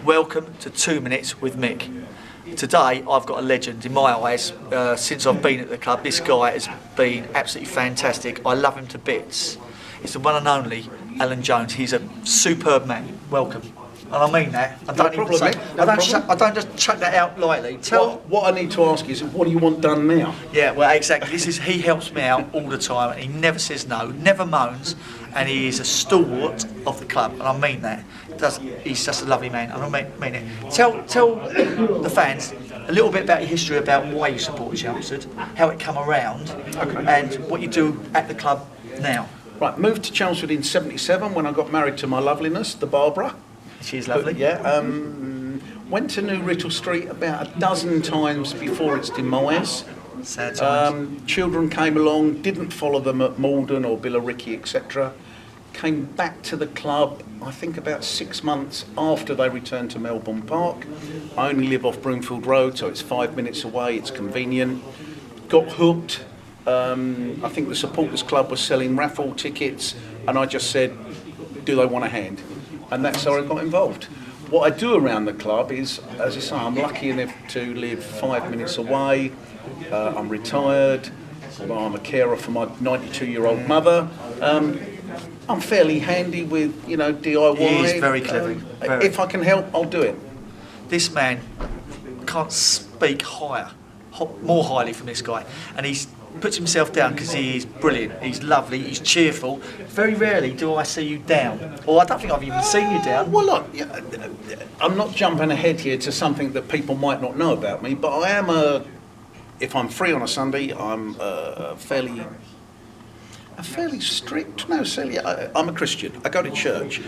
Welcome to 2 Minutes with Mick. Today I've got a legend in my eyes. Since I've been at the club, this guy has been absolutely fantastic. I love him to bits. It's the one and only Alan Jones. He's a superb man. Welcome. And I mean that. I don't just chuck that out lightly. What I need to ask is, what do you want done now? Yeah, well, exactly. He helps me out all the time, and he never says no, never moans, and he is a stalwart of the club, and I mean that. He's just a lovely man, and I mean it. Tell the fans a little bit about your history, about why you support Chelmsford, how it come around, and what you do at the club now. Right, moved to Chelmsford in '77 when I got married to my loveliness, the Barbara. She's lovely. Went to New Riddle Street about a dozen times before its demise. Sad times. Children came along, didn't follow them at Malden or Billericay, etc. Came back to the club, I think about 6 months after they returned to Melbourne Park. I only live off Broomfield Road, so it's 5 minutes away, it's convenient. Got hooked. I think the supporters club was selling raffle tickets, and I just said, do they want a hand? And that's how I got involved. What I do around the club is, as I say, I'm lucky enough to live 5 minutes away. I'm retired. I'm a carer for my 92-year-old mother. I'm fairly handy with, DIY. He is very clever. If I can help, I'll do it. This man can't speak more highly from this guy, and he puts himself down because he is brilliant. He's lovely. He's cheerful. Very rarely do I see you down, or I don't think I've even seen you down. Well, look, I'm not jumping ahead here to something that people might not know about me, but I am if I'm free on a Sunday, I'm fairly strict. No, silly. I'm a Christian. I go to church,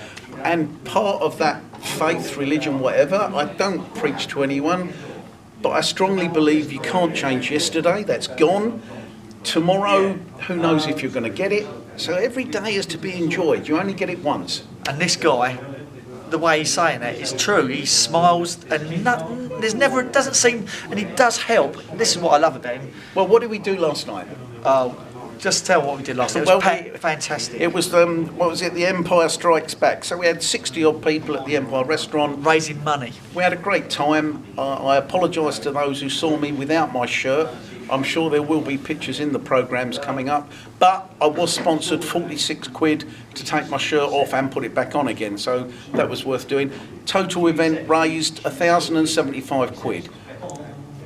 and part of that faith, religion, whatever, I don't preach to anyone, but I strongly believe you can't change yesterday. That's gone. Tomorrow, who knows if you're going to get it. So every day is to be enjoyed. You only get it once. And this guy, the way he's saying that is true. He smiles, and it doesn't seem, and he does help. This is what I love about him. Well, what did we do last night? Just tell what we did last night. It was fantastic. It was the Empire Strikes Back. So we had 60 odd people at the Empire restaurant. Raising money. We had a great time. I apologise to those who saw me without my shirt. I'm sure there will be pictures in the programmes coming up. But I was sponsored 46 quid to take my shirt off and put it back on again. So that was worth doing. Total event raised 1,075 quid.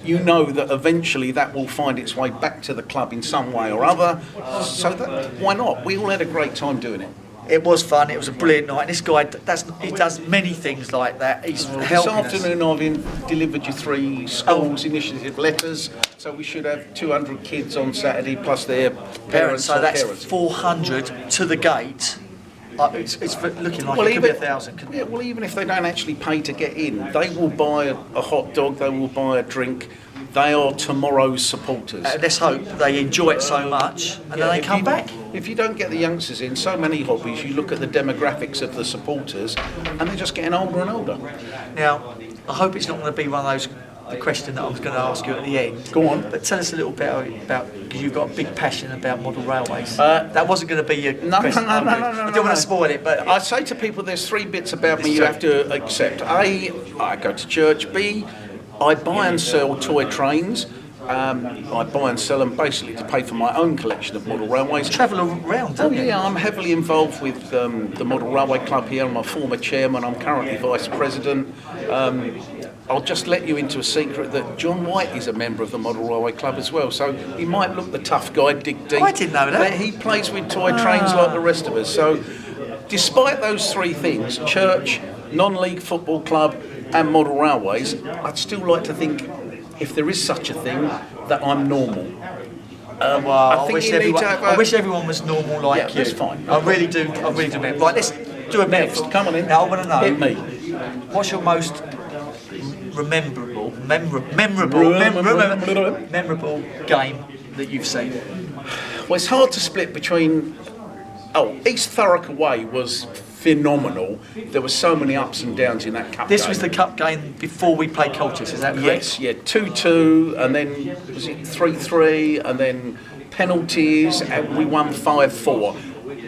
You know that eventually that will find its way back to the club in some way or other. So why not? We all had a great time doing it. It was fun. It was a brilliant night. And this guy, he does many things like that. He's helping us. This afternoon I've delivered you 3 schools initiative letters. So we should have 200 kids on Saturday plus their parents. So that's carers. 400 to the gate. It's looking like it could be 1,000. Yeah, well, even if they don't actually pay to get in, they will buy a hot dog, they will buy a drink. They are tomorrow's supporters. Let's hope they enjoy it so much and then they come back. If you don't get the youngsters in, so many hobbies, you look at the demographics of the supporters and they're just getting older and older. Now, I hope it's not going to be one of those, the question that I was going to ask you at the end. Go on. But tell us a little bit about, because you've got a big passion about model railways. That wasn't going to be your question. No. I don't want to spoil it, but I say to people there's 3 bits about me you have to accept. A, I go to church. B, I buy and sell toy trains. I buy and sell them basically to pay for my own collection of model railways. Travel around, don't you? Yeah, I'm heavily involved with the Model Railway Club here. I'm a former chairman. I'm currently vice president. I'll just let you into a secret that John White is a member of the Model Railway Club as well. So he might look the tough guy, dig deep. I didn't know that. But he plays with toy trains like the rest of us. So despite those 3 things, church, non-league football club and model railways, I'd still like to think, if there is such a thing, that I'm normal. I wish everyone was normal like you. That's fine. I really do. Right, let's do a Next, bit. come on in. Now I want to know. Hit me. What's your most memorable game that you've seen? Well, it's hard to split between. East Thurrock away was phenomenal. There were so many ups and downs in that cup This game. was the cup game before we played Colchester, is that correct? Yes, yeah, 2-2, and then was it 3-3, and then penalties, and we won 5-4.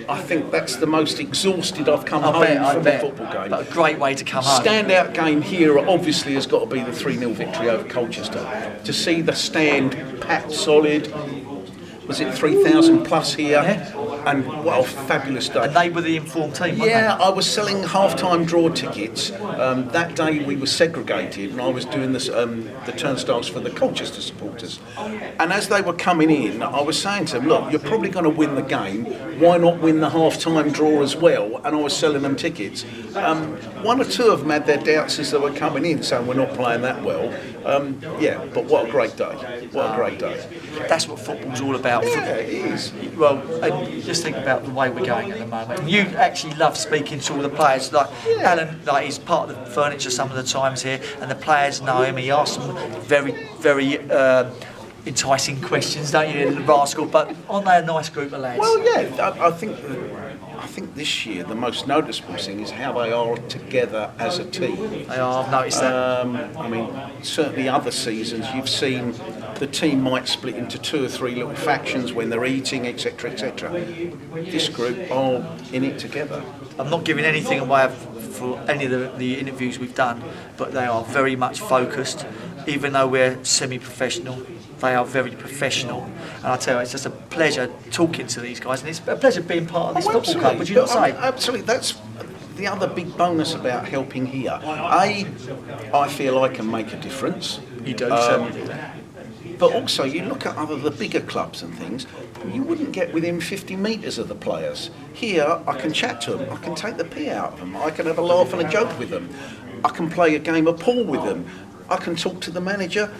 I think that's the most exhausted I've come I home bet. from a football game. But a great way to come home. Standout game here obviously has got to be the 3-0 victory over Colchester. To see the stand packed solid, was it 3,000 plus here? Yeah. And what a fabulous day. And they were the informed team, weren't Yeah, I was selling half-time draw tickets. That day we were segregated, and I was doing this, the turnstiles for the Colchester supporters. And as they were coming in, I was saying to them, look, you're probably going to win the game. Why not win the half-time draw as well? And I was selling them tickets. One or two of them had their doubts as they were coming in, saying we're not playing that well. Yeah, but what a great day. What a great day. That's what football's all about. Yeah, it is. Well, and just think about the way we're going at the moment. And you actually love speaking to all the players. Like Alan, like he's part of the furniture some of the times here, and the players know him. He asks them very enticing questions, don't you, the rascal? But aren't they a nice group of lads? Well, yeah, I think this year the most noticeable thing is how they are together as a team. They are. I've noticed that. I mean, certainly other seasons you've seen the team might split into 2 or 3 little factions when they're eating, etc., etc. This group are in it together. I'm not giving anything away for any of the interviews we've done, but they are very much focused. Even though we're semi-professional, they are very professional. And I tell you, it's just a pleasure talking to these guys, and it's a pleasure being part of this football club. Would you not say? Absolutely. That's the other big bonus about helping here. I feel I can make a difference. You do, certainly. But also, you look at the bigger clubs and things, you wouldn't get within 50 metres of the players. Here, I can chat to them, I can take the pee out of them, I can have a laugh and a joke with them, I can play a game of pool with them, I can talk to the manager.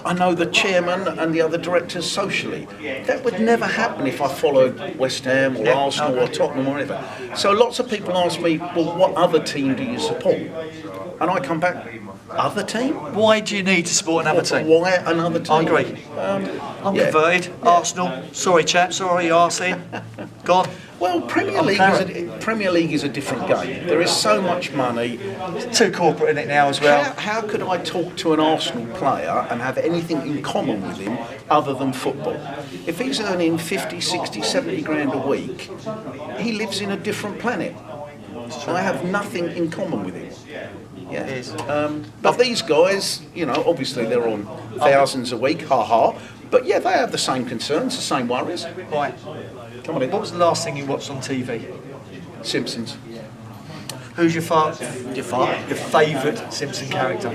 I know the chairman and the other directors socially. That would never happen if I followed West Ham or Arsenal or Tottenham or whatever. So lots of people ask me, well, what other team do you support? And I come back, other team? Why do you need to support another team? Why another team? I agree. I'm converted. Arsenal. Sorry, chap. Sorry, Arsene. Gone. Well, Premier League is a different game. There is so much money. It's too corporate in it now as well. How could I talk to an Arsenal player and have anything in common with him other than football? If he's earning 50, 60, 70 grand a week, he lives in a different planet. I have nothing in common with him. Yeah. But these guys, you know, obviously they're on thousands a week, but yeah, they have the same concerns, the same worries. Right. Come on in. What was the last thing you watched on TV? Simpsons. Who's your favourite Simpson character?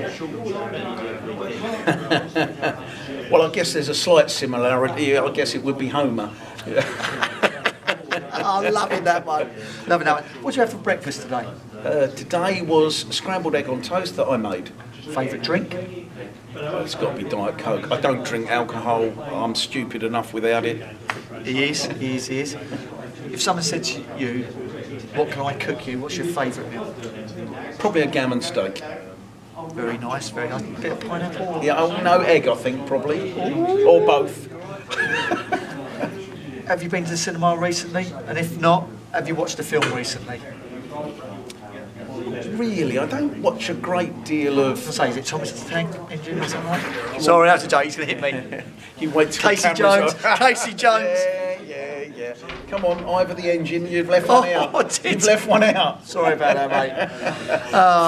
Well, I guess there's a slight similarity. I guess it would be Homer. I'm loving that one. Loving that one. What did you have for breakfast today? Today was scrambled egg on toast that I made. Favourite drink? It's got to be Diet Coke. I don't drink alcohol. I'm stupid enough without it. He is. If someone said to you, what can I cook you? What's your favourite meal? Probably a gammon steak. Very nice, very nice. A bit of pineapple? Yeah, no egg, I think, probably. Or both. Have you been to the cinema recently? And if not, have you watched a film recently? Really, I don't watch a great deal of... I say, is it Thomas the Tank Engine or something like that? Sorry, that's a joke, he's going to hit me. You wait till Casey Jones. Casey Jones. Yeah. Come on, Ivor the Engine, you've left one out. You've left one out. Sorry about that, mate.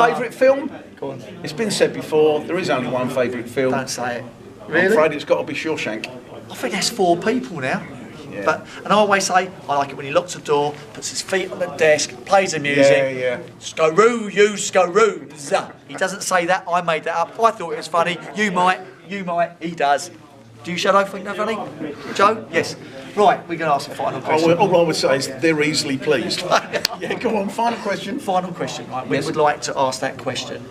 Favourite film? Go on. It's been said before, there is only one favourite film. Don't say it. I'm afraid it's got to be Shawshank. I think that's 4 people now. Yeah. And I always say, I like it when he locks the door, puts his feet on the desk, plays the music. Yeah. Scoroo, you scoroo. He doesn't say that, I made that up. I thought it was funny. You might, he does. Do you, Shadow, think that funny? Joe? Yes. Right, we're going to ask a final question. All I would say is they're easily pleased. Yeah, go on, final question. Final question, right? We would like to ask that question.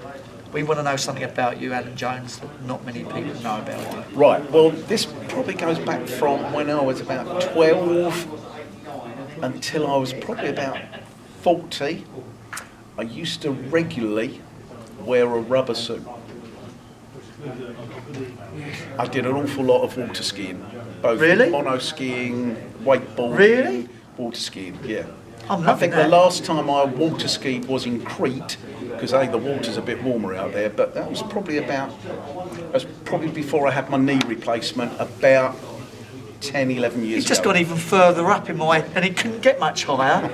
We want to know something about you, Alan Jones, that not many people know about you. Right, well, this probably goes back from when I was about 12 until I was probably about 40. I used to regularly wear a rubber suit. I did an awful lot of water skiing, both mono skiing, wakeboarding, water skiing, yeah. I think the last time I water skied was in Crete, because the water's a bit warmer out there, but that was probably before I had my knee replacement, about 10, 11 years He's just ago. gone even further up in my, and it couldn't get much higher.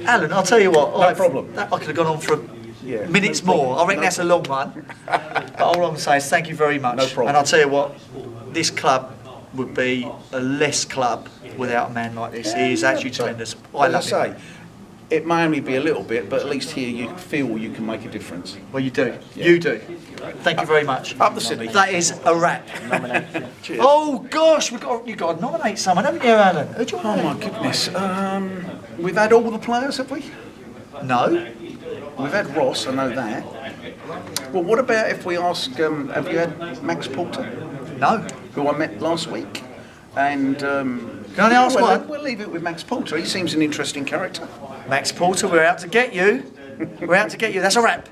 Alan, I'll tell you what. No problem. I could have gone on for Yeah, minutes no problem. more. I reckon that's a long one. But all I'm saying is thank you very much. No problem. And I'll tell you what, this club would be a less club without a man like this. He is actually tremendous. I love As I him. say, it may only be a little bit, but at least here you feel you can make a difference. Well, you do. Yeah. You do. Thank you very much. Up the city. That is a wrap. Cheers. Oh gosh, you've got to nominate someone, haven't you, Alan? Who do you want Oh to my goodness. We've had all the players, have we? No. We've had Ross, I know that. Well, what about if we ask, have you had Max Porter, No. who I met last week? And Can I ask well, one? we'll leave it with Max Porter. He seems an interesting character. Max Porter, we're out to get you. We're out to get you. That's a wrap.